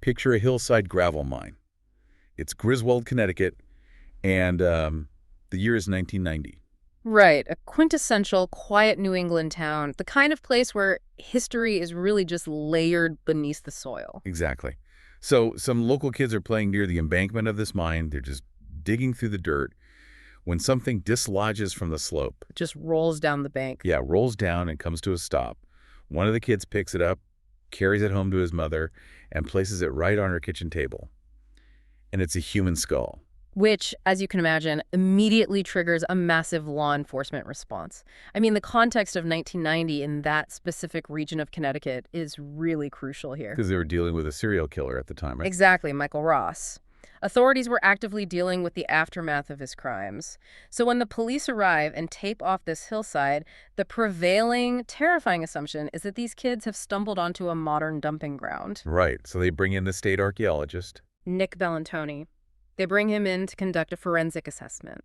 Picture a hillside gravel mine. It's Griswold, Connecticut, and the year is 1990. Right, a quintessential, quiet New England town, the kind of place where history is really just layered beneath the soil. Exactly. So some local kids are playing near the embankment of this mine. They're just digging through the dirt when something dislodges from the slope. It just rolls down the bank. Yeah, rolls down and comes to a stop. One of the kids picks it up, carries it home to his mother, and places it right on her kitchen table. And it's a human skull. Which, as you can imagine, immediately triggers a massive law enforcement response. I mean, the context of 1990 in that specific region of Connecticut is really crucial here. Because they were dealing with a serial killer at the time, right? Exactly, Michael Ross. Authorities were actively dealing with the aftermath of his crimes. So when the police arrive and tape off this hillside, the prevailing, terrifying assumption is that these kids have stumbled onto a modern dumping ground. Right. So they bring in the state archaeologist. Nick Bellantoni. They bring him in to conduct a forensic assessment.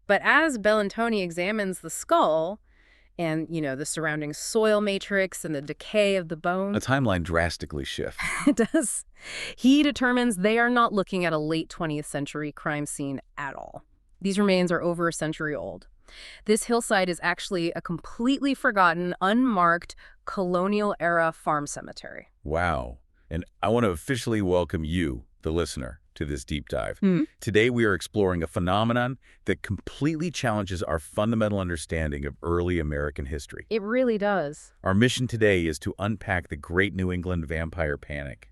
But as Bellantoni examines the skull and, the surrounding soil matrix and the decay of the bones, A timeline drastically shifts. it does. He determines they are not looking at a late 20th century crime scene at all. These remains are over a century old. This hillside is actually a completely forgotten, unmarked, colonial-era farm cemetery. Wow. And I want to officially welcome you, the listener, to this deep dive. Today we are exploring a phenomenon that completely challenges our fundamental understanding of early American history. It really does. Our mission today is to unpack the Great New England Vampire Panic.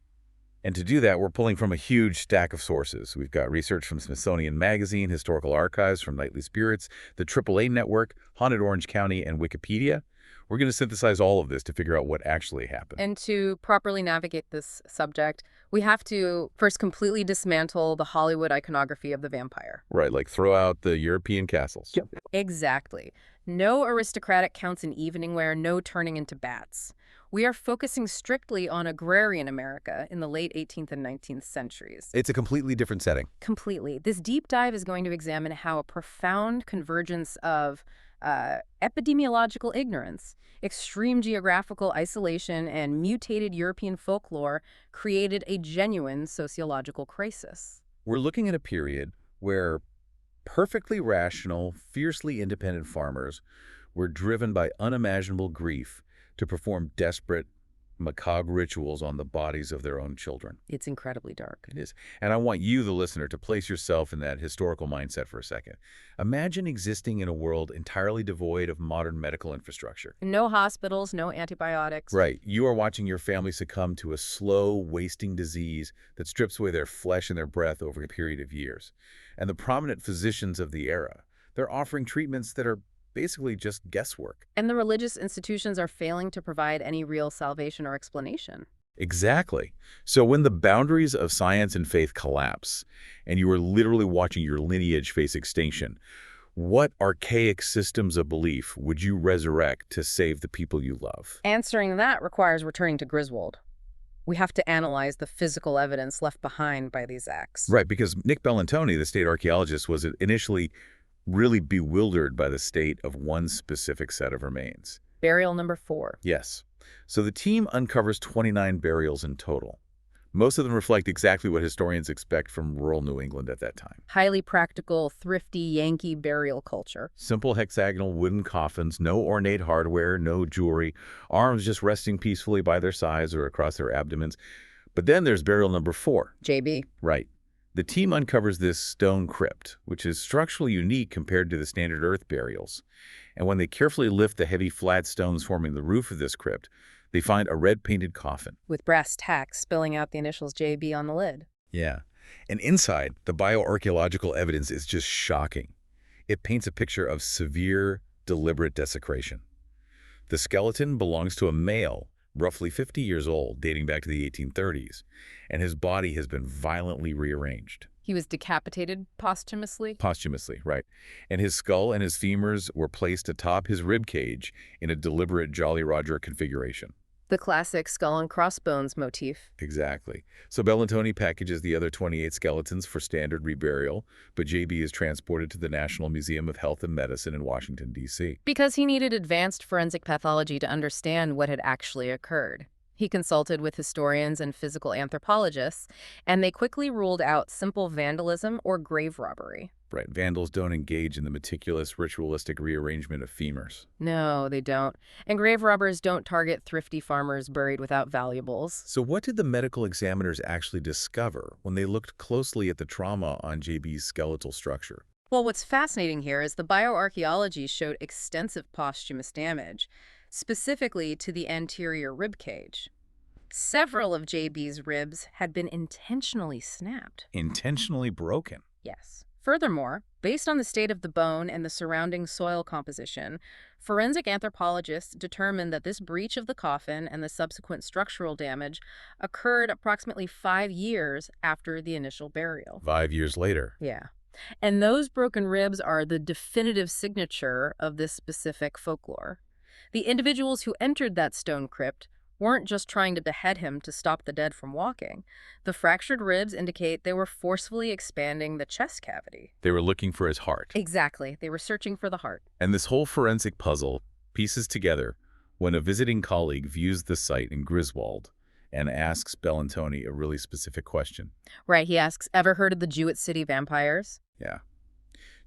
And to do that, we're pulling from a huge stack of sources. We've got research from Smithsonian Magazine, historical archives from Nightly Spirits, the AAA Network, Haunted Orange County, and Wikipedia. We're going to synthesize all of this to figure out what actually happened. And to properly navigate this subject, we have to first completely dismantle the Hollywood iconography of the vampire. Right, like throw out the European castles. Yep. Exactly. No aristocratic counts in evening wear, no turning into bats. We are focusing strictly on agrarian America in the late 18th and 19th centuries. It's a completely different setting. Completely. This deep dive is going to examine how a profound convergence of epidemiological ignorance, extreme geographical isolation, and mutated European folklore created a genuine sociological crisis. We're looking at a period where perfectly rational, fiercely independent farmers were driven by unimaginable grief to perform desperate, macabre rituals on the bodies of their own children. It's incredibly dark. It is. And I want you, the listener, to place yourself in that historical mindset for a second. Imagine existing in a world entirely devoid of modern medical infrastructure. No hospitals, no antibiotics. Right. You are watching your family succumb to a slow, wasting disease that strips away their flesh and their breath over a period of years. And the prominent physicians of the era, they're offering treatments that are basically just guesswork. And the religious institutions are failing to provide any real salvation or explanation. Exactly. So when the boundaries of science and faith collapse, and you are literally watching your lineage face extinction, what archaic systems of belief would you resurrect to save the people you love? Answering that requires returning to Griswold. We have to analyze the physical evidence left behind by these acts. Right, because Nick Bellantoni, the state archaeologist, was initially really bewildered by the state of one specific set of remains. Burial number 4. Yes. So the team uncovers 29 burials in total. Most of them reflect exactly what historians expect from rural New England at that time. Highly practical, thrifty Yankee burial culture. Simple hexagonal wooden coffins, no ornate hardware, no jewelry, arms just resting peacefully by their sides or across their abdomens. But then there's burial number 4. JB. Right. The team uncovers this stone crypt, which is structurally unique compared to the standard earth burials. And when they carefully lift the heavy flat stones forming the roof of this crypt, they find a red-painted coffin. With brass tacks spilling out the initials JB on the lid. Yeah. And inside, the bioarchaeological evidence is just shocking. It paints a picture of severe, deliberate desecration. The skeleton belongs to a male, roughly 50 years old, dating back to the 1830s, and his body has been violently rearranged. He was decapitated posthumously? Posthumously, right. And his skull and his femurs were placed atop his rib cage in a deliberate Jolly Roger configuration. The classic skull and crossbones motif. Exactly. So Bellantoni packages the other 28 skeletons for standard reburial, but JB is transported to the National Museum of Health and Medicine in Washington, D.C. Because he needed advanced forensic pathology to understand what had actually occurred. He consulted with historians and physical anthropologists, and they quickly ruled out simple vandalism or grave robbery. Right, vandals don't engage in the meticulous ritualistic rearrangement of femurs. No, they don't. And grave robbers don't target thrifty farmers buried without valuables. So what did the medical examiners actually discover when they looked closely at the trauma on JB's skeletal structure? Well, what's fascinating here is the bioarchaeology showed extensive posthumous damage, specifically to the anterior rib cage. Several of JB's ribs had been intentionally snapped. Intentionally broken. Yes. Furthermore, based on the state of the bone and the surrounding soil composition, forensic anthropologists determined that this breach of the coffin and the subsequent structural damage occurred approximately 5 years after the initial burial. 5 years later. Yeah. And those broken ribs are the definitive signature of this specific folklore. The individuals who entered that stone crypt weren't just trying to behead him to stop the dead from walking. The fractured ribs indicate they were forcefully expanding the chest cavity. They were looking for his heart. Exactly. They were searching for the heart. And this whole forensic puzzle pieces together when a visiting colleague views the site in Griswold and asks Bellantoni a really specific question. Right. He asks, ever heard of the Jewett City vampires? Yeah.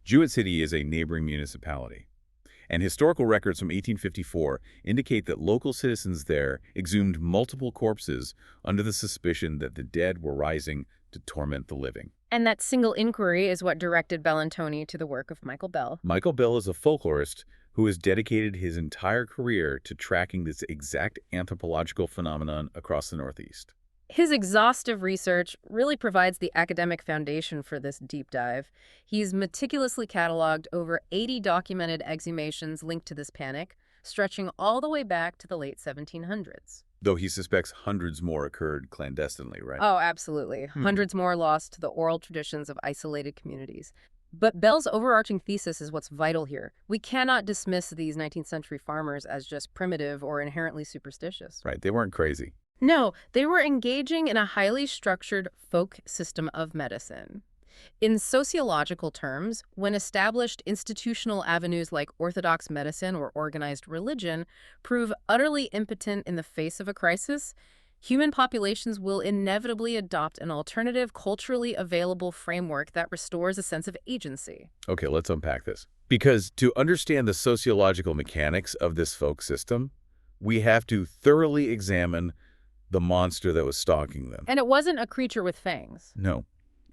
Jewett City is a neighboring municipality, and historical records from 1854 indicate that local citizens there exhumed multiple corpses under the suspicion that the dead were rising to torment the living. And that single inquiry is what directed Bellantoni to the work of Michael Bell. Michael Bell is a folklorist who has dedicated his entire career to tracking this exact anthropological phenomenon across the Northeast. His exhaustive research really provides the academic foundation for this deep dive. He's meticulously cataloged over 80 documented exhumations linked to this panic, stretching all the way back to the late 1700s. Though he suspects hundreds more occurred clandestinely, right? Oh, absolutely. Hundreds more lost to the oral traditions of isolated communities. But Bell's overarching thesis is what's vital here. We cannot dismiss these 19th century farmers as just primitive or inherently superstitious. Right, they weren't crazy. No, they were engaging in a highly structured folk system of medicine. In sociological terms, when established institutional avenues like orthodox medicine or organized religion prove utterly impotent in the face of a crisis, human populations will inevitably adopt an alternative, culturally available framework that restores a sense of agency. Okay, let's unpack this. Because to understand the sociological mechanics of this folk system, we have to thoroughly examine the monster that was stalking them. And it wasn't a creature with fangs. No,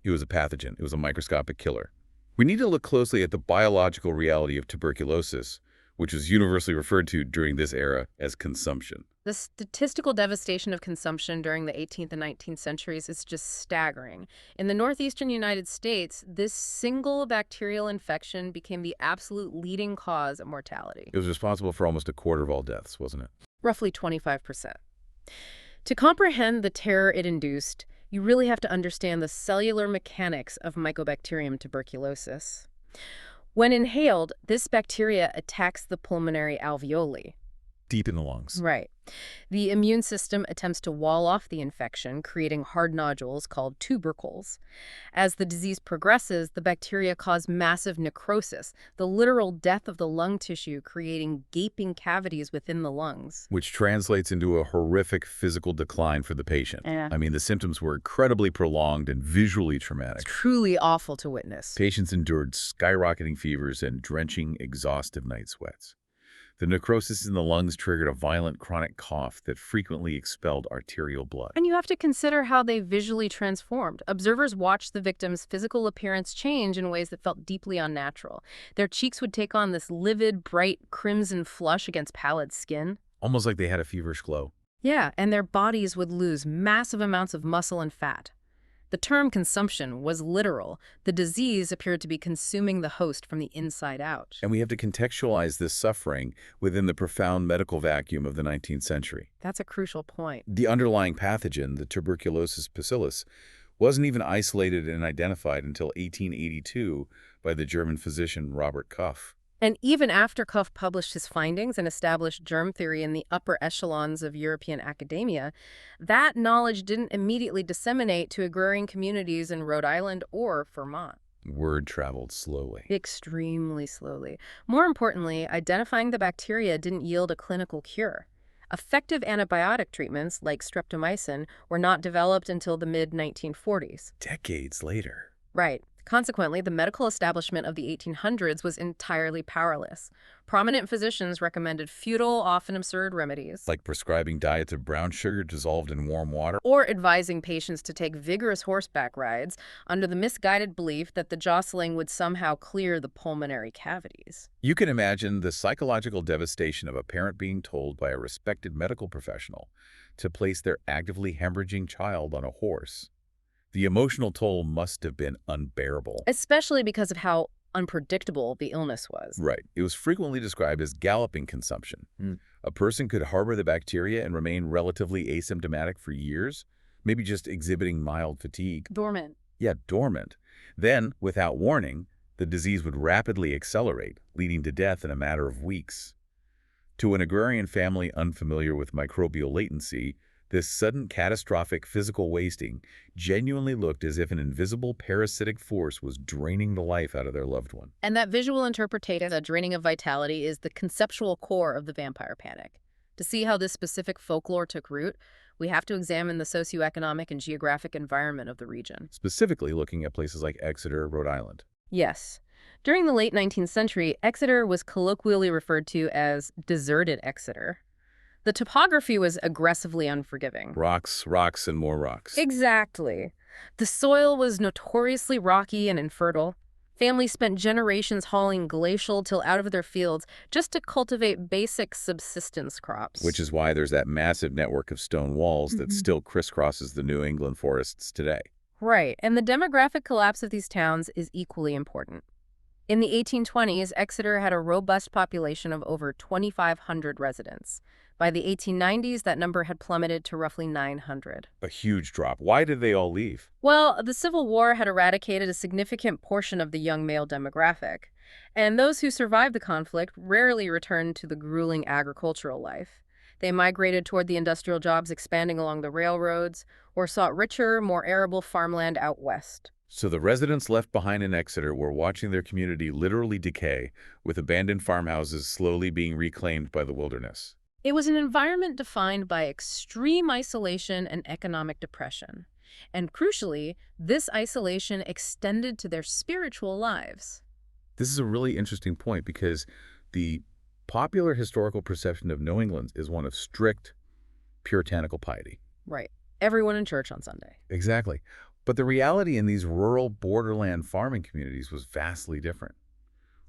it was a pathogen. It was a microscopic killer. We need to look closely at the biological reality of tuberculosis, which was universally referred to during this era as consumption. The statistical devastation of consumption during the 18th and 19th centuries is just staggering. In the northeastern United States, this single bacterial infection became the absolute leading cause of mortality. It was responsible for almost a quarter of all deaths, wasn't it? Roughly 25%. To comprehend the terror it induced, you really have to understand the cellular mechanics of Mycobacterium tuberculosis. When inhaled, this bacteria attacks the pulmonary alveoli. Deep in the lungs. Right. The immune system attempts to wall off the infection, creating hard nodules called tubercles. As the disease progresses, the bacteria cause massive necrosis, the literal death of the lung tissue, creating gaping cavities within the lungs. Which translates into a horrific physical decline for the patient. Yeah. I mean, the symptoms were incredibly prolonged and visually traumatic. It's truly awful to witness. Patients endured skyrocketing fevers and drenching, exhaustive night sweats. The necrosis in the lungs triggered a violent chronic cough that frequently expelled arterial blood. And you have to consider how they visually transformed. Observers watched the victim's physical appearance change in ways that felt deeply unnatural. Their cheeks would take on this livid, bright crimson flush against pallid skin. Almost like they had a feverish glow. Yeah, and their bodies would lose massive amounts of muscle and fat. The term consumption was literal. The disease appeared to be consuming the host from the inside out. And we have to contextualize this suffering within the profound medical vacuum of the 19th century. That's a crucial point. The underlying pathogen, the tuberculosis bacillus, wasn't even isolated and identified until 1882 by the German physician Robert Koch. And even after Koch published his findings and established germ theory in the upper echelons of European academia, that knowledge didn't immediately disseminate to agrarian communities in Rhode Island or Vermont. Word traveled slowly. Extremely slowly. More importantly, identifying the bacteria didn't yield a clinical cure. Effective antibiotic treatments, like streptomycin, were not developed until the mid-1940s. Decades later. Right. Consequently, the medical establishment of the 1800s was entirely powerless. Prominent physicians recommended futile, often absurd remedies, Like prescribing diets of brown sugar dissolved in warm water. or advising patients to take vigorous horseback rides under the misguided belief that the jostling would somehow clear the pulmonary cavities. You can imagine the psychological devastation of a parent being told by a respected medical professional to place their actively hemorrhaging child on a horse. The emotional toll must have been unbearable. Especially because of how unpredictable the illness was. Right. It was frequently described as galloping consumption. A person could harbor the bacteria and remain relatively asymptomatic for years, maybe just exhibiting mild fatigue. Dormant. Yeah, dormant. Then, without warning, the disease would rapidly accelerate, leading to death in a matter of weeks. To an agrarian family unfamiliar with microbial latency, this sudden catastrophic physical wasting genuinely looked as if an invisible parasitic force was draining the life out of their loved one. And that visual interpretation, the draining of vitality, is the conceptual core of the vampire panic. To see how this specific folklore took root, we have to examine the socioeconomic and geographic environment of the region. Specifically looking at places like Exeter, Rhode Island. Yes. During the late 19th century, Exeter was colloquially referred to as deserted Exeter. The topography was aggressively unforgiving. Rocks, rocks, and more rocks. Exactly. The soil was notoriously rocky and infertile. Families spent generations hauling glacial till out of their fields just to cultivate basic subsistence crops. Which is why there's that massive network of stone walls that still crisscrosses the New England forests today. Right, and the demographic collapse of these towns is equally important. In the 1820s, Exeter had a robust population of over 2,500 residents. By the 1890s, that number had plummeted to roughly 900. A huge drop. Why did they all leave? Well, the Civil War had eradicated a significant portion of the young male demographic, and those who survived the conflict rarely returned to the grueling agricultural life. They migrated toward the industrial jobs expanding along the railroads, or sought richer, more arable farmland out west. So the residents left behind in Exeter were watching their community literally decay, with abandoned farmhouses slowly being reclaimed by the wilderness. It was an environment defined by extreme isolation and economic depression. And crucially, this isolation extended to their spiritual lives. This is a really interesting point because the popular historical perception of New England is one of strict, puritanical piety. Right. Everyone in church on Sunday. Exactly. But the reality in these rural borderland farming communities was vastly different.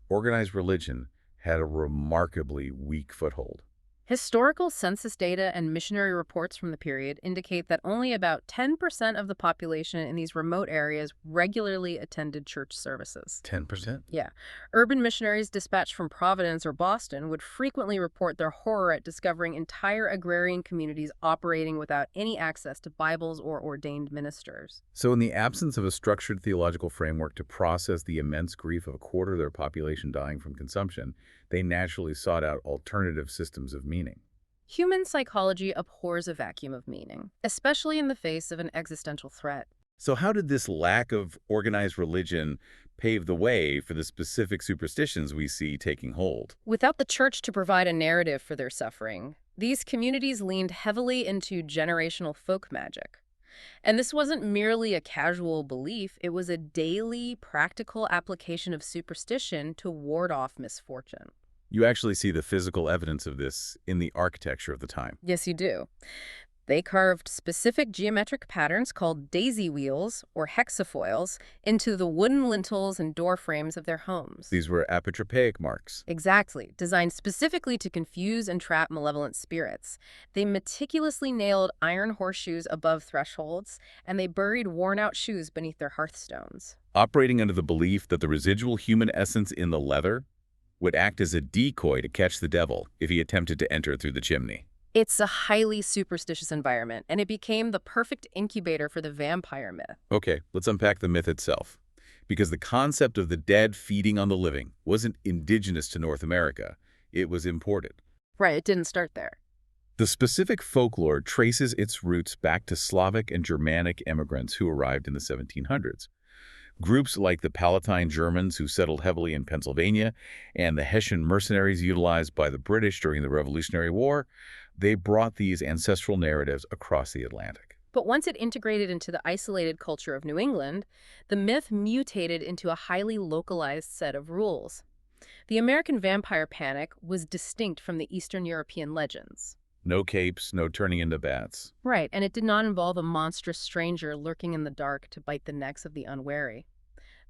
Organized religion had a remarkably weak foothold. Historical census data and missionary reports from the period indicate that only about 10% of the population in these remote areas regularly attended church services. 10%? Yeah. Urban missionaries dispatched from Providence or Boston would frequently report their horror at discovering entire agrarian communities operating without any access to Bibles or ordained ministers. So in the absence of a structured theological framework to process the immense grief of a quarter of their population dying from consumption, they naturally sought out alternative systems of meaning. Human psychology abhors a vacuum of meaning, especially in the face of an existential threat. So how did this lack of organized religion pave the way for the specific superstitions we see taking hold? Without the church to provide a narrative for their suffering, these communities leaned heavily into generational folk magic. And this wasn't merely a casual belief, it was a daily, practical application of superstition to ward off misfortune. You actually see the physical evidence of this in the architecture of the time. Yes, you do. They carved specific geometric patterns called daisy wheels, or hexafoils, into the wooden lintels and door frames of their homes. These were apotropaic marks. Exactly, designed specifically to confuse and trap malevolent spirits. They meticulously nailed iron horseshoes above thresholds, and they buried worn-out shoes beneath their hearthstones. Operating under the belief that the residual human essence in the leather would act as a decoy to catch the devil if he attempted to enter through the chimney. It's a highly superstitious environment, and it became the perfect incubator for the vampire myth. Okay, let's unpack the myth itself. Because the concept of the dead feeding on the living wasn't indigenous to North America. It was imported. Right, it didn't start there. The specific folklore traces its roots back to Slavic and Germanic immigrants who arrived in the 1700s. Groups like the Palatine Germans who settled heavily in Pennsylvania and the Hessian mercenaries utilized by the British during the Revolutionary War They brought these ancestral narratives across the Atlantic. But once it integrated into the isolated culture of New England, the myth mutated into a highly localized set of rules. The American vampire panic was distinct from the Eastern European legends. No capes, no turning into bats. Right, and it did not involve a monstrous stranger lurking in the dark to bite the necks of the unwary.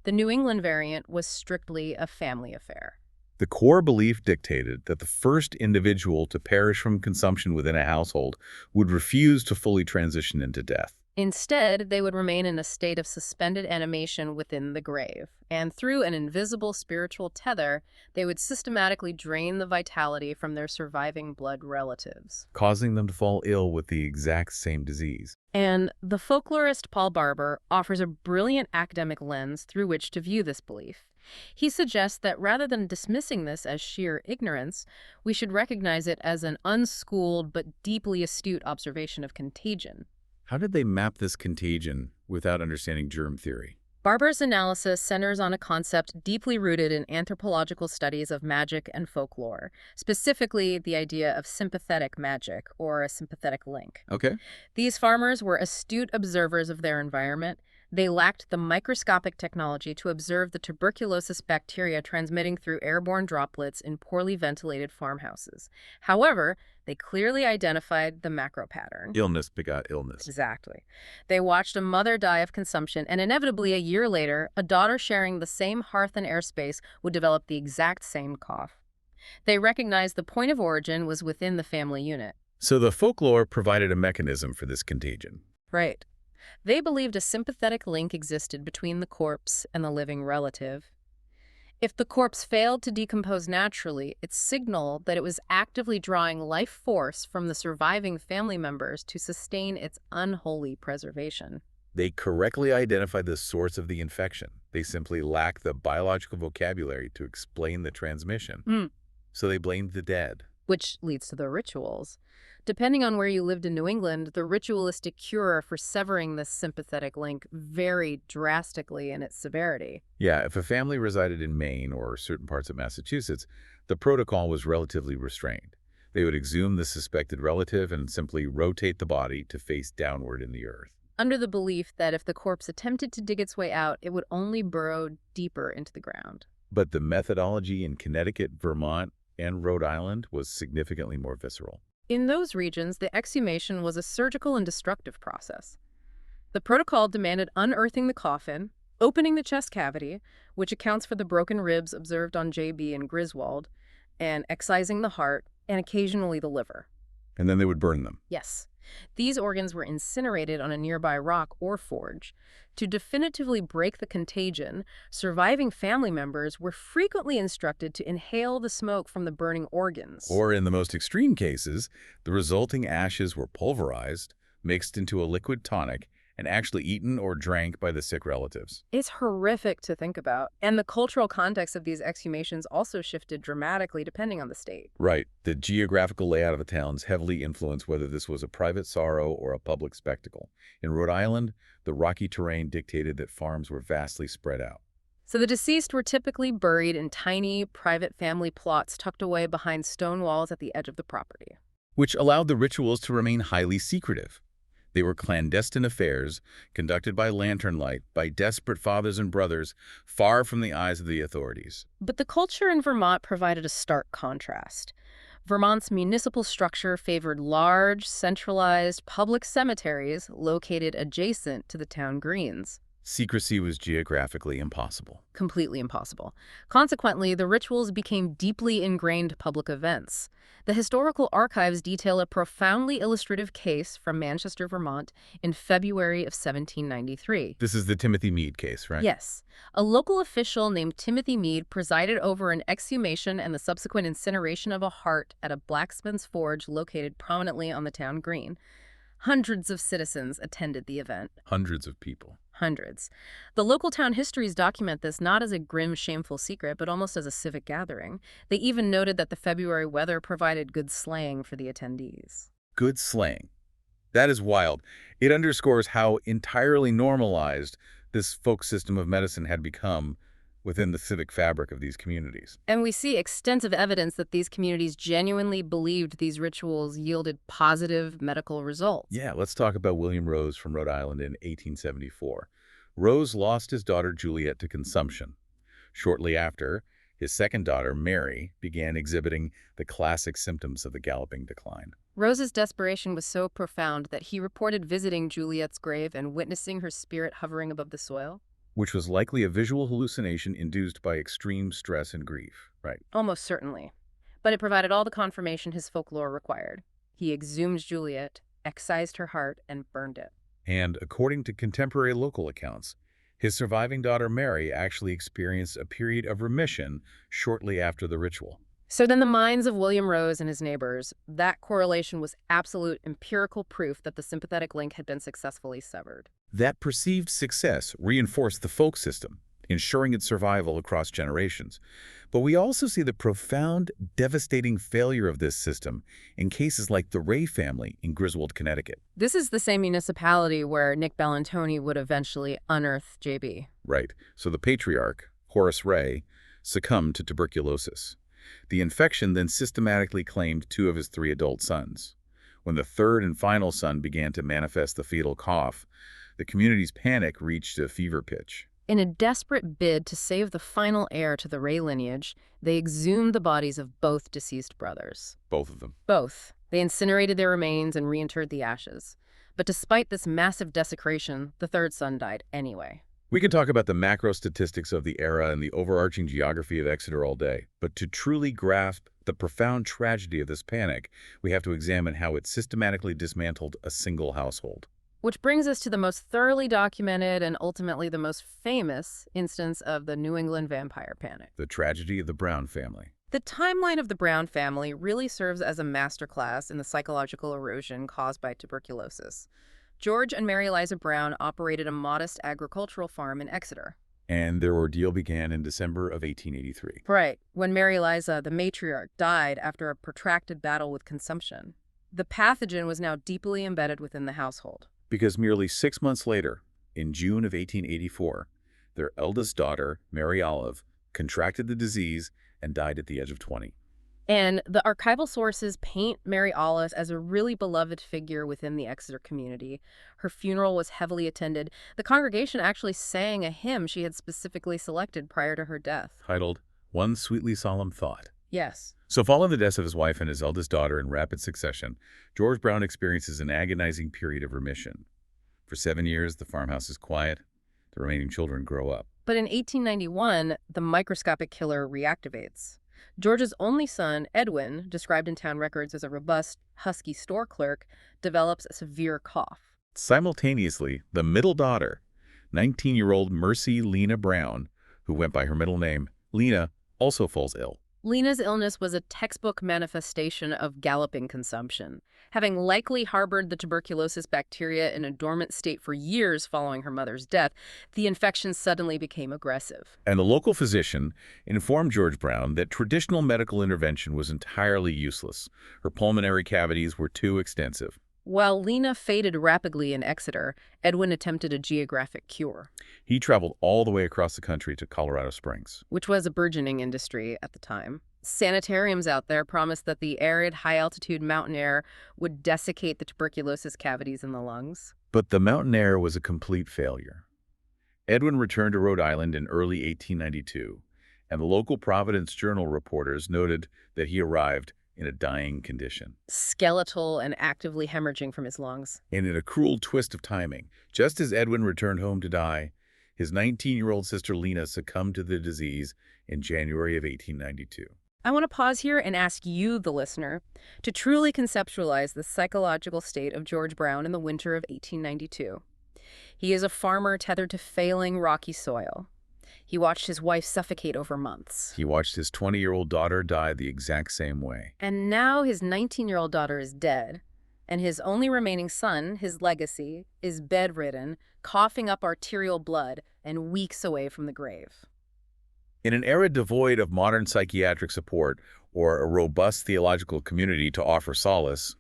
The New England variant was strictly a family affair. The core belief dictated that the first individual to perish from consumption within a household would refuse to fully transition into death. Instead, they would remain in a state of suspended animation within the grave, and through an invisible spiritual tether, they would systematically drain the vitality from their surviving blood relatives, Causing them to fall ill with the exact same disease. And the folklorist Paul Barber offers a brilliant academic lens through which to view this belief. He suggests that rather than dismissing this as sheer ignorance, we should recognize it as an unschooled but deeply astute observation of contagion. How did they map this contagion without understanding germ theory? Barber's analysis centers on a concept deeply rooted in anthropological studies of magic and folklore, specifically the idea of sympathetic magic, or a sympathetic link. Okay. These farmers were astute observers of their environment. They lacked the microscopic technology to observe the tuberculosis bacteria transmitting through airborne droplets in poorly ventilated farmhouses. However, they clearly identified the macro pattern. Illness begot illness. Exactly. They watched a mother die of consumption, and inevitably a year later, a daughter sharing the same hearth and airspace would develop the exact same cough. They recognized the point of origin was within the family unit. So the folklore provided a mechanism for this contagion. Right. They believed a sympathetic link existed between the corpse and the living relative. If the corpse failed to decompose naturally, it signaled that it was actively drawing life force from the surviving family members to sustain its unholy preservation. They correctly identified the source of the infection. They simply lacked the biological vocabulary to explain the transmission. So they blamed the dead. Which leads to the rituals. Depending on where you lived in New England, the ritualistic cure for severing this sympathetic link varied drastically in its severity. Yeah, if a family resided in Maine or certain parts of Massachusetts, the protocol was relatively restrained. They would exhume the suspected relative and simply rotate the body to face downward in the earth, under the belief that if the corpse attempted to dig its way out, it would only burrow deeper into the ground. But the methodology in Connecticut, Vermont, and Rhode Island was significantly more visceral. In those regions, the exhumation was a surgical and destructive process. The protocol demanded unearthing the coffin, opening the chest cavity, which accounts for the broken ribs observed on J.B. and Griswold, and excising the heart and occasionally the liver. And then they would burn them. Yes. These organs were incinerated on a nearby rock or forge. To definitively break the contagion, surviving family members were frequently instructed to inhale the smoke from the burning organs. Or in the most extreme cases, the resulting ashes were pulverized, mixed into a liquid tonic, and actually eaten or drank by the sick relatives. It's horrific to think about, and the cultural context of these exhumations also shifted dramatically depending on the state. Right. The geographical layout of the towns heavily influenced whether this was a private sorrow or a public spectacle. In Rhode Island, the rocky terrain dictated that farms were vastly spread out. So the deceased were typically buried in tiny, private family plots tucked away behind stone walls at the edge of the property, which allowed the rituals to remain highly secretive. They were clandestine affairs conducted by lantern light by desperate fathers and brothers far from the eyes of the authorities. But the culture in Vermont provided a stark contrast. Vermont's municipal structure favored large, centralized public cemeteries located adjacent to the town greens. Secrecy was geographically impossible. Completely impossible. Consequently, the rituals became deeply ingrained public events. The historical archives detail a profoundly illustrative case from Manchester, Vermont, in February of 1793. This is the Timothy Mead case, right? Yes. A local official named Timothy Mead presided over an exhumation and the subsequent incineration of a heart at a blacksmith's forge located prominently on the town green. Hundreds of citizens attended the event. Hundreds of people. Hundreds. The local town histories document this not as a grim, shameful secret, but almost as a civic gathering. They even noted that the February weather provided good slang for the attendees. Good slang. That is wild. It underscores how entirely normalized this folk system of medicine had become within the civic fabric of these communities. And we see extensive evidence that these communities genuinely believed these rituals yielded positive medical results. Yeah, let's talk about William Rose from Rhode Island in 1874. Rose lost his daughter Juliet to consumption. Shortly after, his second daughter, Mary, began exhibiting the classic symptoms of the galloping decline. Rose's desperation was so profound that he reported visiting Juliet's grave and witnessing her spirit hovering above the soil. Which was likely a visual hallucination induced by extreme stress and grief, right? Almost certainly. But it provided all the confirmation his folklore required. He exhumed Juliet, excised her heart, and burned it. And according to contemporary local accounts, his surviving daughter Mary actually experienced a period of remission shortly after the ritual. So then the minds of William Rose and his neighbors, that correlation was absolute empirical proof that the sympathetic link had been successfully severed. That perceived success reinforced the folk system, ensuring its survival across generations. But we also see the profound, devastating failure of this system in cases like the Ray family in Griswold, Connecticut. This is the same municipality where Nick Bellantoni would eventually unearth JB. Right. So the patriarch, Horace Ray, succumbed to tuberculosis. The infection then systematically claimed 2 of his 3 adult sons. When the third and final son began to manifest the fatal cough, the community's panic reached a fever pitch. In a desperate bid to save the final heir to the Ray lineage, they exhumed the bodies of both deceased brothers. Both of them. Both. They incinerated their remains and reinterred the ashes. But despite this massive desecration, the third son died anyway. We can talk about the macro statistics of the era and the overarching geography of Exeter all day, but to truly grasp the profound tragedy of this panic, we have to examine how it systematically dismantled a single household. Which brings us to the most thoroughly documented and ultimately the most famous instance of the New England vampire panic. The tragedy of the Brown family. The timeline of the Brown family really serves as a masterclass in the psychological erosion caused by tuberculosis. George and Mary Eliza Brown operated a modest agricultural farm in Exeter. And their ordeal began in December of 1883. Right, when Mary Eliza, the matriarch, died after a protracted battle with consumption. The pathogen was now deeply embedded within the household. Because merely 6 months later, in June of 1884, their eldest daughter, Mary Olive, contracted the disease and died at the age of 20. And the archival sources paint Mary Olive as a really beloved figure within the Exeter community. Her funeral was heavily attended. The congregation actually sang a hymn she had specifically selected prior to her death. Titled, One Sweetly Solemn Thought. Yes. So following the deaths of his wife and his eldest daughter in rapid succession, George Brown experiences an agonizing period of remission. For 7 years, the farmhouse is quiet. The remaining children grow up. But in 1891, the microscopic killer reactivates. George's only son, Edwin, described in town records as a robust, husky store clerk, develops a severe cough. Simultaneously, the middle daughter, 19-year-old Mercy Lena Brown, who went by her middle name, Lena, also falls ill. Lena's illness was a textbook manifestation of galloping consumption. Having likely harbored the tuberculosis bacteria in a dormant state for years following her mother's death, the infection suddenly became aggressive. And the local physician informed George Brown that traditional medical intervention was entirely useless. Her pulmonary cavities were too extensive. While Lena faded rapidly in Exeter, Edwin attempted a geographic cure. He traveled all the way across the country to Colorado Springs, Which was a burgeoning industry at the time. Sanitariums out there promised that the arid, high-altitude mountain air would desiccate the tuberculosis cavities in the lungs. but the mountain air was a complete failure. Edwin returned to Rhode Island in early 1892, and the local Providence Journal reporters noted that he arrived in a dying condition. Skeletal and actively hemorrhaging from his lungs. And in a cruel twist of timing, just as Edwin returned home to die, his 19-year-old sister Lena succumbed to the disease in January of 1892. I want to pause here and ask you, the listener, to truly conceptualize the psychological state of George Brown in the winter of 1892. He is a farmer tethered to failing, rocky soil. He watched his wife suffocate over months. He watched his 20-year-old daughter die the exact same way. And now his 19-year-old daughter is dead, and his only remaining son, his legacy, is bedridden, coughing up arterial blood, and weeks away from the grave. In an era devoid of modern psychiatric support or a robust theological community to offer solace,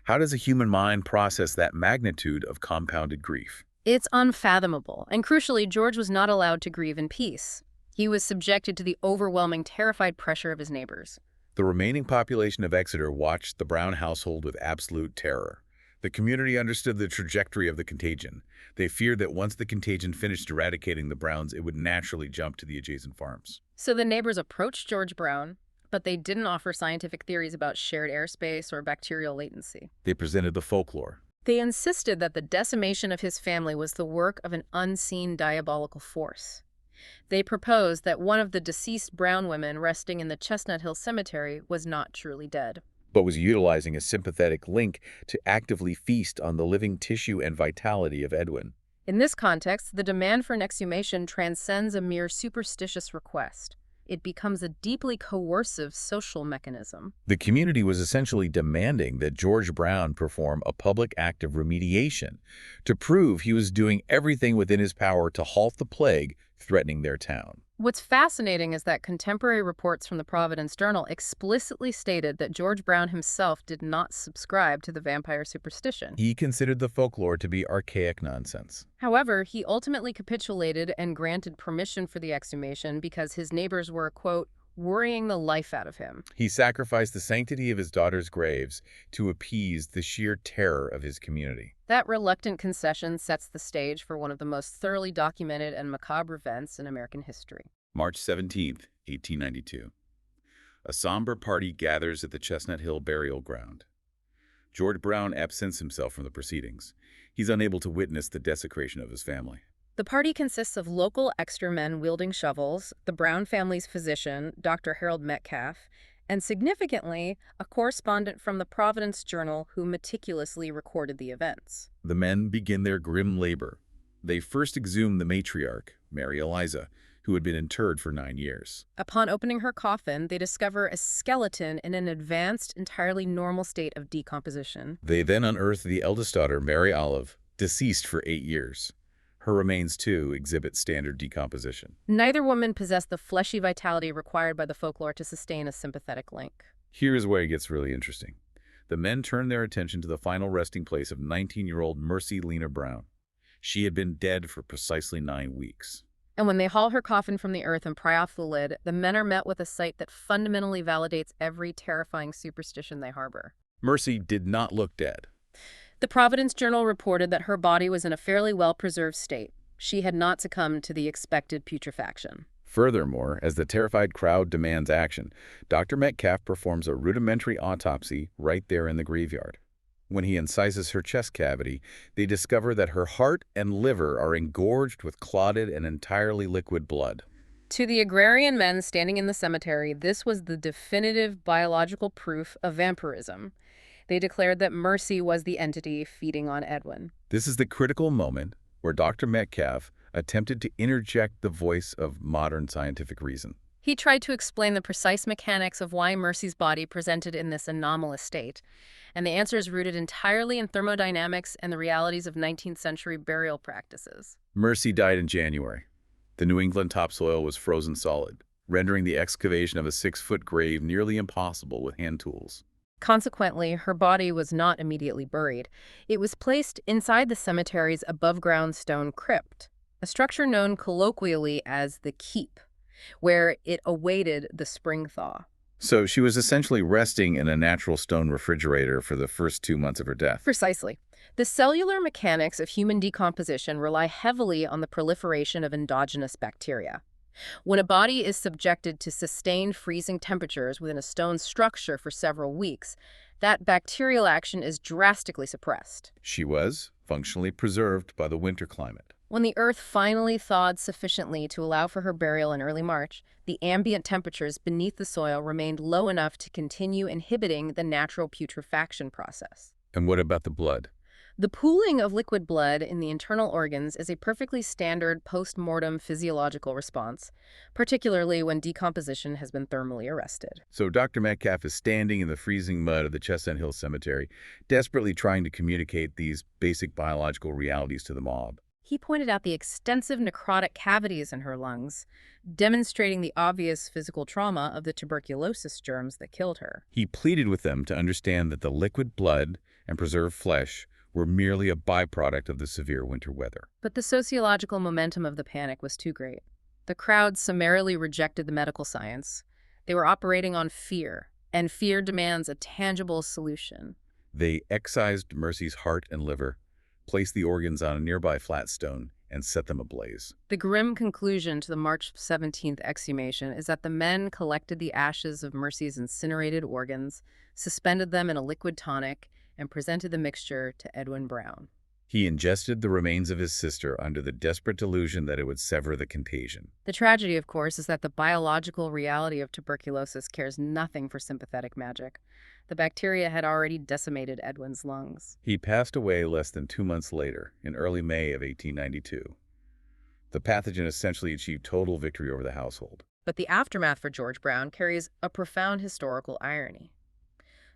how does a human mind process that magnitude of compounded grief? It's unfathomable, and crucially, George was not allowed to grieve in peace. He was subjected to the overwhelming, terrified pressure of his neighbors. The remaining population of Exeter watched the Brown household with absolute terror. The community understood the trajectory of the contagion. They feared that once the contagion finished eradicating the Browns, it would naturally jump to the adjacent farms. So the neighbors approached George Brown, but they didn't offer scientific theories about shared airspace or bacterial latency. They presented the folklore. They insisted that the decimation of his family was the work of an unseen diabolical force. They proposed that one of the deceased Brown women resting in the Chestnut Hill Cemetery was not truly dead, but was utilizing a sympathetic link to actively feast on the living tissue and vitality of Edwin. In this context, the demand for an exhumation transcends a mere superstitious request. It becomes a deeply coercive social mechanism. The community was essentially demanding that George Brown perform a public act of remediation to prove he was doing everything within his power to halt the plague threatening their town. What's fascinating is that contemporary reports from the Providence Journal explicitly stated that George Brown himself did not subscribe to the vampire superstition. He considered the folklore to be archaic nonsense. However, he ultimately capitulated and granted permission for the exhumation because his neighbors were, quote, worrying the life out of him. He sacrificed the sanctity of his daughter's graves to appease the sheer terror of his community. That reluctant concession sets the stage for one of the most thoroughly documented and macabre events in American history. March 17, 1892. A somber party gathers at the Chestnut Hill burial ground. George Brown absents himself from the proceedings. He's unable to witness the desecration of his family. The party consists of local Exeter men wielding shovels, the Brown family's physician, Dr. Harold Metcalf, and significantly, a correspondent from the Providence Journal who meticulously recorded the events. The men begin their grim labor. They first exhume the matriarch, Mary Eliza, who had been interred for 9 years. Upon opening her coffin, they discover a skeleton in an advanced, entirely normal state of decomposition. They then unearth the eldest daughter, Mary Olive, deceased for 8 years. Her remains, too, exhibit standard decomposition. Neither woman possessed the fleshy vitality required by the folklore to sustain a sympathetic link. Here's where it gets really interesting. The men turn their attention to the final resting place of 19-year-old Mercy Lena Brown. She had been dead for precisely 9 weeks. And when they haul her coffin from the earth and pry off the lid, the men are met with a sight that fundamentally validates every terrifying superstition they harbor. Mercy did not look dead. The Providence Journal reported that her body was in a fairly well-preserved state. She had not succumbed to the expected putrefaction. Furthermore, as the terrified crowd demands action, Dr. Metcalf performs a rudimentary autopsy right there in the graveyard. When he incises her chest cavity, they discover that her heart and liver are engorged with clotted and entirely liquid blood. To the agrarian men standing in the cemetery, this was the definitive biological proof of vampirism. They declared that Mercy was the entity feeding on Edwin. This is the critical moment where Dr. Metcalf attempted to interject the voice of modern scientific reason. He tried to explain the precise mechanics of why Mercy's body presented in this anomalous state, and the answer is rooted entirely in thermodynamics and the realities of 19th century burial practices. Mercy died in January. The New England topsoil was frozen solid, rendering the excavation of a 6-foot grave nearly impossible with hand tools. Consequently, her body was not immediately buried. It was placed inside the cemetery's above-ground stone crypt, a structure known colloquially as the keep, where it awaited the spring thaw. So she was essentially resting in a natural stone refrigerator for the first 2 months of her death. Precisely. The cellular mechanics of human decomposition rely heavily on the proliferation of endogenous bacteria. When a body is subjected to sustained freezing temperatures within a stone structure for several weeks, that bacterial action is drastically suppressed. She was functionally preserved by the winter climate. When the earth finally thawed sufficiently to allow for her burial in early March, the ambient temperatures beneath the soil remained low enough to continue inhibiting the natural putrefaction process. And what about the blood? The pooling of liquid blood in the internal organs is a perfectly standard post-mortem physiological response, particularly when decomposition has been thermally arrested. So Dr. Metcalf is standing in the freezing mud of the Chestnut Hill Cemetery, desperately trying to communicate these basic biological realities to the mob. He pointed out the extensive necrotic cavities in her lungs, demonstrating the obvious physical trauma of the tuberculosis germs that killed her. He pleaded with them to understand that the liquid blood and preserved flesh were merely a byproduct of the severe winter weather. But the sociological momentum of the panic was too great. The crowd summarily rejected the medical science. They were operating on fear, and fear demands a tangible solution. They excised Mercy's heart and liver, placed the organs on a nearby flat stone, and set them ablaze. The grim conclusion to the March 17th exhumation is that the men collected the ashes of Mercy's incinerated organs, suspended them in a liquid tonic, and presented the mixture to Edwin Brown. He ingested the remains of his sister under the desperate delusion that it would sever the contagion. The tragedy, of course, is that the biological reality of tuberculosis cares nothing for sympathetic magic. The bacteria had already decimated Edwin's lungs. He passed away less than 2 months later, in early May of 1892. The pathogen essentially achieved total victory over the household. But the aftermath for George Brown carries a profound historical irony.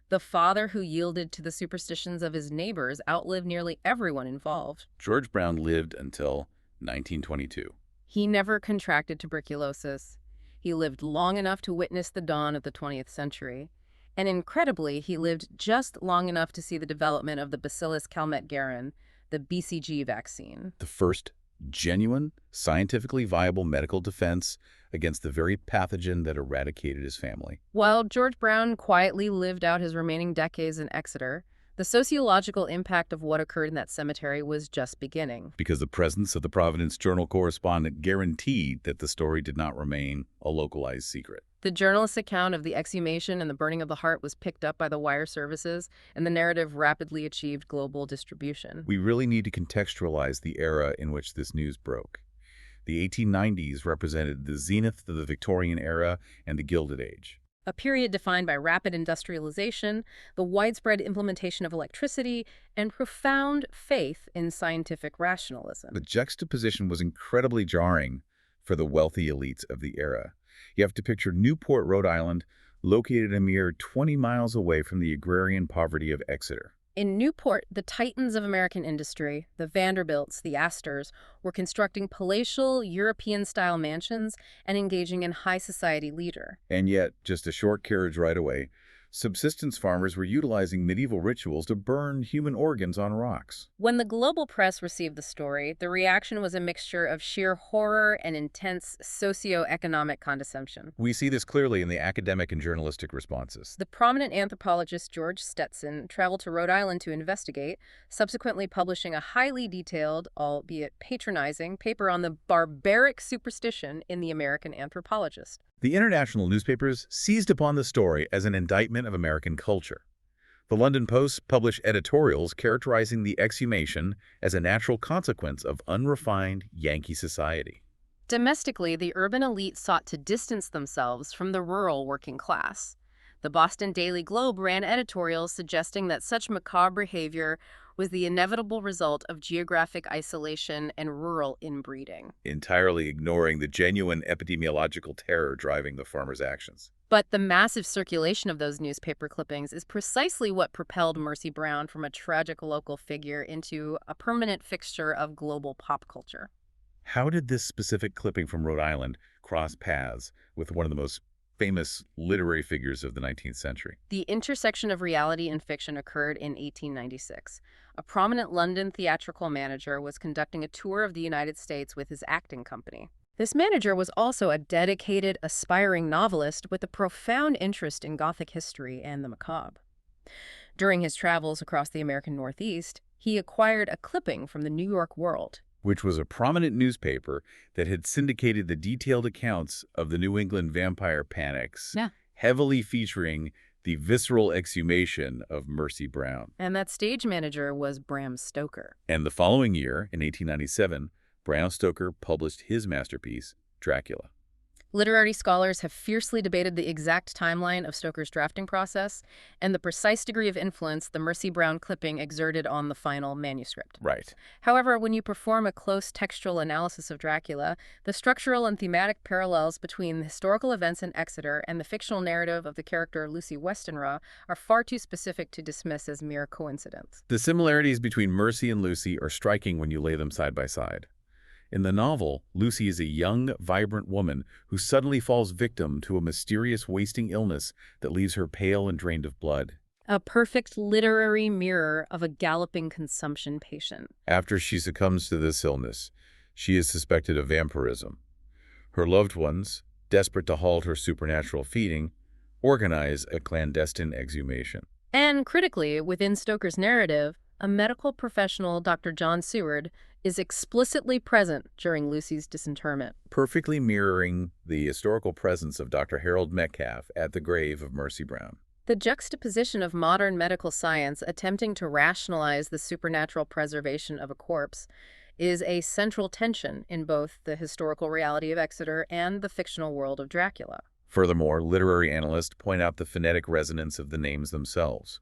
The father who yielded to the superstitions of his neighbors outlived nearly everyone involved. George Brown lived until 1922. He never contracted tuberculosis. He lived long enough to witness the dawn of the 20th century. And incredibly, he lived just long enough to see the development of the Bacillus calmette-guerin, the BCG vaccine. The first genuine, scientifically viable medical defense against the very pathogen that eradicated his family. While George Brown quietly lived out his remaining decades in Exeter, the sociological impact of what occurred in that cemetery was just beginning. Because the presence of the Providence Journal correspondent guaranteed that the story did not remain a localized secret. The journalist's account of the exhumation and the burning of the heart was picked up by the wire services, and the narrative rapidly achieved global distribution. We really need to contextualize the era in which this news broke. The 1890s represented the zenith of the Victorian era and the Gilded Age. A period defined by rapid industrialization, the widespread implementation of electricity, and profound faith in scientific rationalism. The juxtaposition was incredibly jarring for the wealthy elites of the era. You have to picture Newport, Rhode Island, located a mere 20 miles away from the agrarian poverty of Exeter. In Newport, the titans of American industry, the Vanderbilts, the Astors, were constructing palatial, European-style mansions and engaging in high society leisure. And yet, just a short carriage ride away, subsistence farmers were utilizing medieval rituals to burn human organs on rocks. When the global press received the story, the reaction was a mixture of sheer horror and intense socio-economic condescension. We see this clearly in the academic and journalistic responses. The prominent anthropologist George Stetson traveled to Rhode Island to investigate, subsequently publishing a highly detailed, albeit patronizing, paper on the barbaric superstition in the American Anthropologist. The international newspapers seized upon the story as an indictment of American culture. The London Post published editorials characterizing the exhumation as a natural consequence of unrefined Yankee society. Domestically, the urban elite sought to distance themselves from the rural working class. The Boston Daily Globe ran editorials suggesting that such macabre behavior was the inevitable result of geographic isolation and rural inbreeding, entirely ignoring the genuine epidemiological terror driving the farmers' actions. But the massive circulation of those newspaper clippings is precisely what propelled Mercy Brown from a tragic local figure into a permanent fixture of global pop culture. How did this specific clipping from Rhode Island cross paths with one of the most famous literary figures of the 19th century? The intersection of reality and fiction occurred in 1896. A prominent London theatrical manager was conducting a tour of the United States with his acting company. This manager was also a dedicated, aspiring novelist with a profound interest in Gothic history and the macabre. During his travels across the American Northeast, he acquired a clipping from the New York World, which was a prominent newspaper that had syndicated the detailed accounts of the New England vampire panics, heavily featuring the visceral exhumation of Mercy Brown. And that stage manager was Bram Stoker. And the following year, in 1897, Bram Stoker published his masterpiece, Dracula. Literary scholars have fiercely debated the exact timeline of Stoker's drafting process and the precise degree of influence the Mercy Brown clipping exerted on the final manuscript. Right. However, when you perform a close textual analysis of Dracula, the structural and thematic parallels between the historical events in Exeter and the fictional narrative of the character Lucy Westenra are far too specific to dismiss as mere coincidence. The similarities between Mercy and Lucy are striking when you lay them side by side. In the novel, Lucy is a young, vibrant woman who suddenly falls victim to a mysterious wasting illness that leaves her pale and drained of blood. A perfect literary mirror of a galloping consumption patient. After she succumbs to this illness, she is suspected of vampirism. Her loved ones, desperate to halt her supernatural feeding, organize a clandestine exhumation. And critically, within Stoker's narrative, a medical professional, Dr. John Seward, is explicitly present during Lucy's disinterment. Perfectly mirroring the historical presence of Dr. Harold Metcalf at the grave of Mercy Brown. The juxtaposition of modern medical science attempting to rationalize the supernatural preservation of a corpse is a central tension in both the historical reality of Exeter and the fictional world of Dracula. Furthermore, literary analysts point out the phonetic resonance of the names themselves.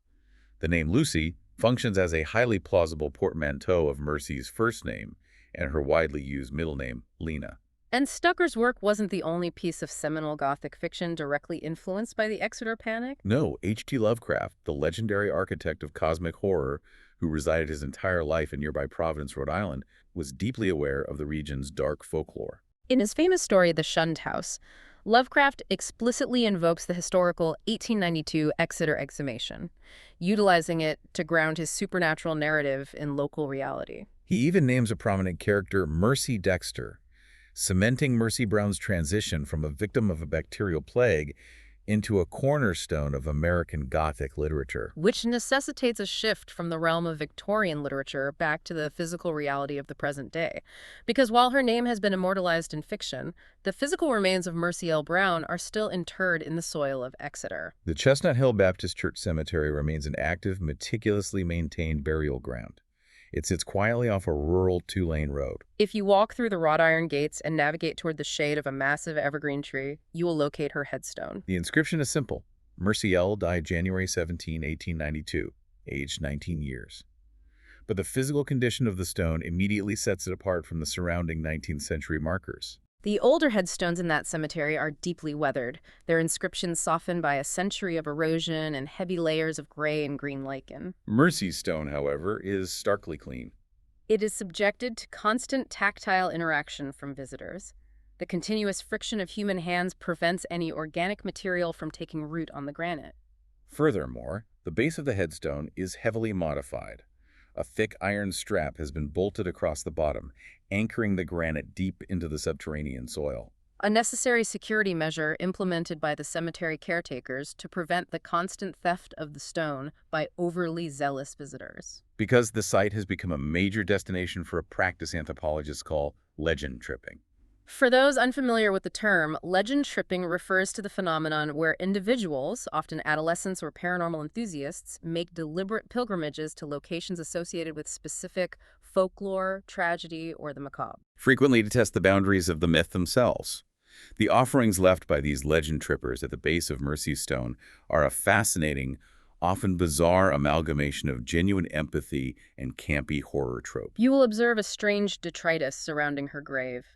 The name Lucy functions as a highly plausible portmanteau of Mercy's first name and her widely used middle name, Lena. And Stoker's work wasn't the only piece of seminal Gothic fiction directly influenced by the Exeter Panic. No, H.G. Lovecraft, the legendary architect of cosmic horror who resided his entire life in nearby Providence, Rhode Island, was deeply aware of the region's dark folklore. In his famous story, The Shunned House, Lovecraft explicitly invokes the historical 1892 Exeter exhumation, utilizing it to ground his supernatural narrative in local reality. He even names a prominent character, Mercy Dexter, cementing Mercy Brown's transition from a victim of a bacterial plague into a cornerstone of American Gothic literature. Which necessitates a shift from the realm of Victorian literature back to the physical reality of the present day. Because while her name has been immortalized in fiction, the physical remains of Mercy L. Brown are still interred in the soil of Exeter. The Chestnut Hill Baptist Church Cemetery remains an active, meticulously maintained burial ground. It sits quietly off a rural two-lane road. If you walk through the wrought iron gates and navigate toward the shade of a massive evergreen tree, you will locate her headstone. The inscription is simple. Mercy L. died January 17, 1892, aged 19 years. But the physical condition of the stone immediately sets it apart from the surrounding 19th century markers. The older headstones in that cemetery are deeply weathered, their inscriptions softened by a century of erosion and heavy layers of gray and green lichen. Mercy's stone, however, is starkly clean. It is subjected to constant tactile interaction from visitors. The continuous friction of human hands prevents any organic material from taking root on the granite. Furthermore, the base of the headstone is heavily modified. A thick iron strap has been bolted across the bottom, anchoring the granite deep into the subterranean soil. A necessary security measure implemented by the cemetery caretakers to prevent the constant theft of the stone by overly zealous visitors. Because the site has become a major destination for a practice anthropologists call legend tripping. For those unfamiliar with the term, legend tripping refers to the phenomenon where individuals, often adolescents or paranormal enthusiasts, make deliberate pilgrimages to locations associated with specific folklore, tragedy, or the macabre. Frequently to test the boundaries of the myth themselves. The offerings left by these legend trippers at the base of Mercy's Stone are a fascinating, often bizarre amalgamation of genuine empathy and campy horror tropes. You will observe a strange detritus surrounding her grave.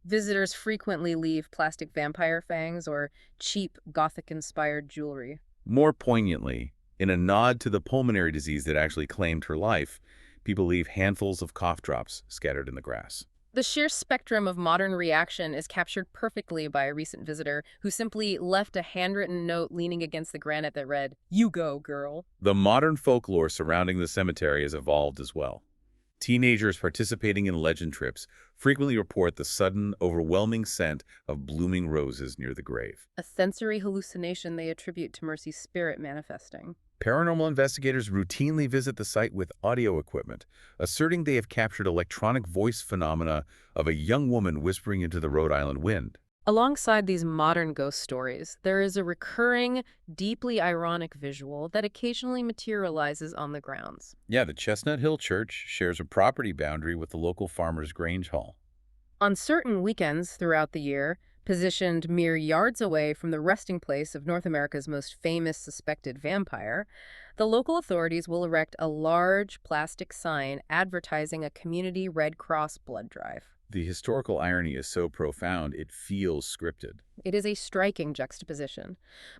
Visitors frequently leave plastic vampire fangs or cheap Gothic-inspired jewelry. More poignantly, in a nod to the pulmonary disease that actually claimed her life, people leave handfuls of cough drops scattered in the grass. The sheer spectrum of modern reaction is captured perfectly by a recent visitor who simply left a handwritten note leaning against the granite that read, "You go, girl." The modern folklore surrounding the cemetery has evolved as well. Teenagers participating in legend trips frequently report the sudden, overwhelming scent of blooming roses near the grave. A sensory hallucination they attribute to Mercy's spirit manifesting. Paranormal investigators routinely visit the site with audio equipment, asserting they have captured electronic voice phenomena of a young woman whispering into the Rhode Island wind. Alongside these modern ghost stories, there is a recurring, deeply ironic visual that occasionally materializes on the grounds. Yeah, the Chestnut Hill Church shares a property boundary with the local Farmers Grange Hall. On certain weekends throughout the year, positioned mere yards away from the resting place of North America's most famous suspected vampire, the local authorities will erect a large plastic sign advertising a community Red Cross blood drive. The historical irony is so profound, it feels scripted. It is a striking juxtaposition.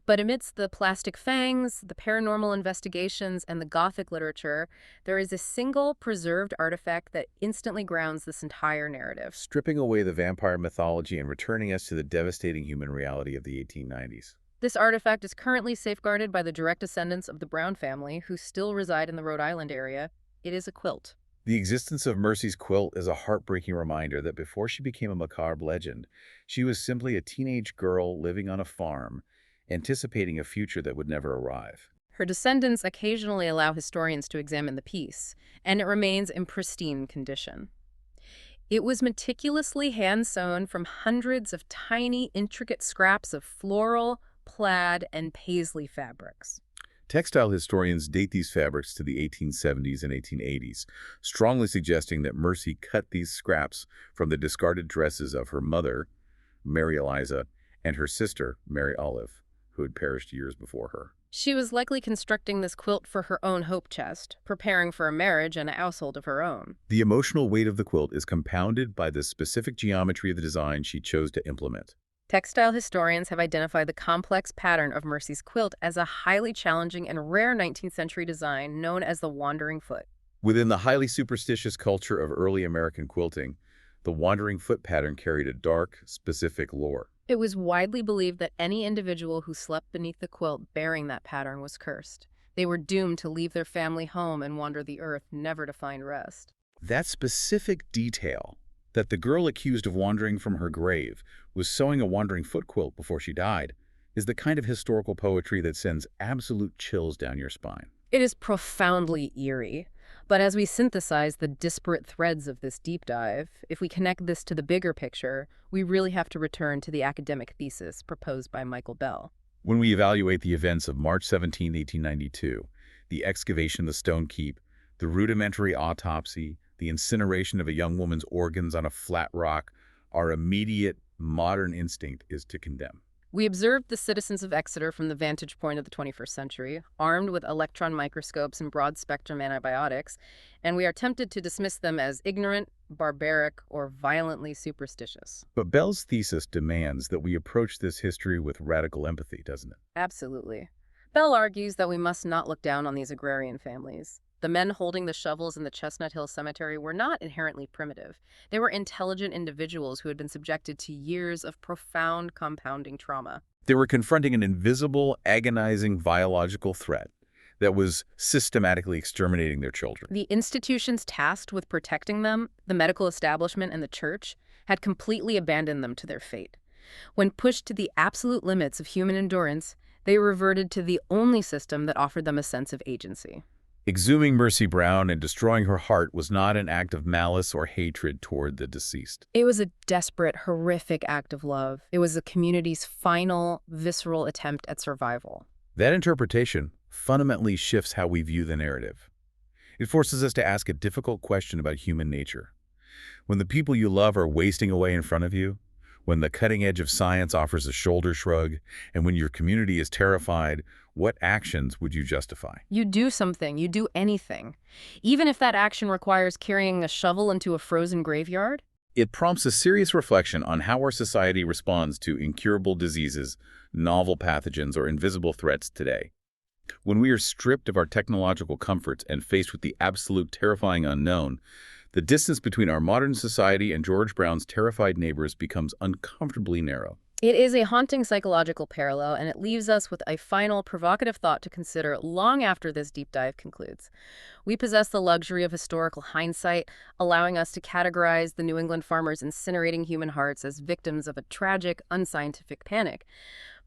But amidst the plastic fangs, the paranormal investigations, and the Gothic literature, there is a single preserved artifact that instantly grounds this entire narrative. Stripping away the vampire mythology and returning us to the devastating human reality of the 1890s. This artifact is currently safeguarded by the direct descendants of the Brown family, who still reside in the Rhode Island area. It is a quilt. The existence of Mercy's quilt is a heartbreaking reminder that before she became a macabre legend, she was simply a teenage girl living on a farm, anticipating a future that would never arrive. Her descendants occasionally allow historians to examine the piece, and it remains in pristine condition. It was meticulously hand-sewn from hundreds of tiny, intricate scraps of floral, plaid, and paisley fabrics. Textile historians date these fabrics to the 1870s and 1880s, strongly suggesting that Mercy cut these scraps from the discarded dresses of her mother, Mary Eliza, and her sister, Mary Olive, who had perished years before her. She was likely constructing this quilt for her own hope chest, preparing for a marriage and a household of her own. The emotional weight of the quilt is compounded by the specific geometry of the design she chose to implement. Textile historians have identified the complex pattern of Mercy's quilt as a highly challenging and rare 19th century design known as the wandering foot. Within the highly superstitious culture of early American quilting, the wandering foot pattern carried a dark, specific lore. It was widely believed that any individual who slept beneath the quilt bearing that pattern was cursed. They were doomed to leave their family home and wander the earth, never to find rest. That specific detail, that the girl accused of wandering from her grave was sewing a wandering foot quilt before she died, is the kind of historical poetry that sends absolute chills down your spine. It is profoundly eerie. But as we synthesize the disparate threads of this deep dive, if we connect this to the bigger picture, we really have to return to the academic thesis proposed by Michael Bell. When we evaluate the events of March 17, 1892, the excavation of the stone keep, the rudimentary autopsy, the incineration of a young woman's organs on a flat rock, our immediate modern instinct is to condemn. We observed the citizens of Exeter from the vantage point of the 21st century, armed with electron microscopes and broad-spectrum antibiotics, and we are tempted to dismiss them as ignorant, barbaric, or violently superstitious. But Bell's thesis demands that we approach this history with radical empathy, doesn't it? Absolutely. Bell argues that we must not look down on these agrarian families. The men holding the shovels in the Chestnut Hill Cemetery were not inherently primitive. They were intelligent individuals who had been subjected to years of profound compounding trauma. They were confronting an invisible, agonizing biological threat that was systematically exterminating their children. The institutions tasked with protecting them, the medical establishment and the church, had completely abandoned them to their fate. When pushed to the absolute limits of human endurance, they reverted to the only system that offered them a sense of agency. Exhuming Mercy Brown and destroying her heart was not an act of malice or hatred toward the deceased. It was a desperate, horrific act of love. It was the community's final, visceral attempt at survival. That interpretation fundamentally shifts how we view the narrative. It forces us to ask a difficult question about human nature. When the people you love are wasting away in front of you, when the cutting edge of science offers a shoulder shrug, and when your community is terrified, what actions would you justify? You do something, you do anything. Even if that action requires carrying a shovel into a frozen graveyard? It prompts a serious reflection on how our society responds to incurable diseases, novel pathogens, or invisible threats today. When we are stripped of our technological comforts and faced with the absolute terrifying unknown, the distance between our modern society and George Brown's terrified neighbors becomes uncomfortably narrow. It is a haunting psychological parallel, and it leaves us with a final, provocative thought to consider long after this deep dive concludes. We possess the luxury of historical hindsight, allowing us to categorize the New England farmers incinerating human hearts as victims of a tragic, unscientific panic.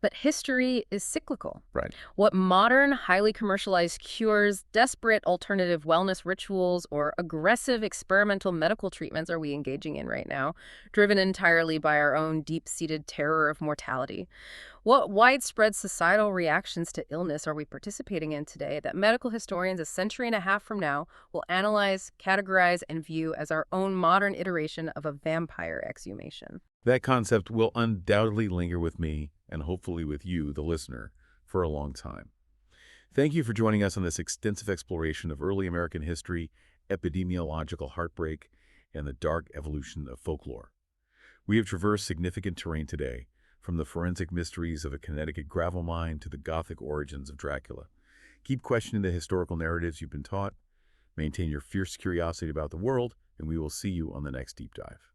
But history is cyclical. Right. What modern, highly commercialized cures, desperate alternative wellness rituals, or aggressive experimental medical treatments are we engaging in right now, driven entirely by our own deep-seated terror of mortality? What widespread societal reactions to illness are we participating in today that medical historians a century and a half from now will analyze, categorize, and view as our own modern iteration of a vampire exhumation? That concept will undoubtedly linger with me, and hopefully with you, the listener, for a long time. Thank you for joining us on this extensive exploration of early American history, epidemiological heartbreak, and the dark evolution of folklore. We have traversed significant terrain today, from the forensic mysteries of a Connecticut gravel mine to the Gothic origins of Dracula. Keep questioning the historical narratives you've been taught, maintain your fierce curiosity about the world, and we will see you on the next deep dive.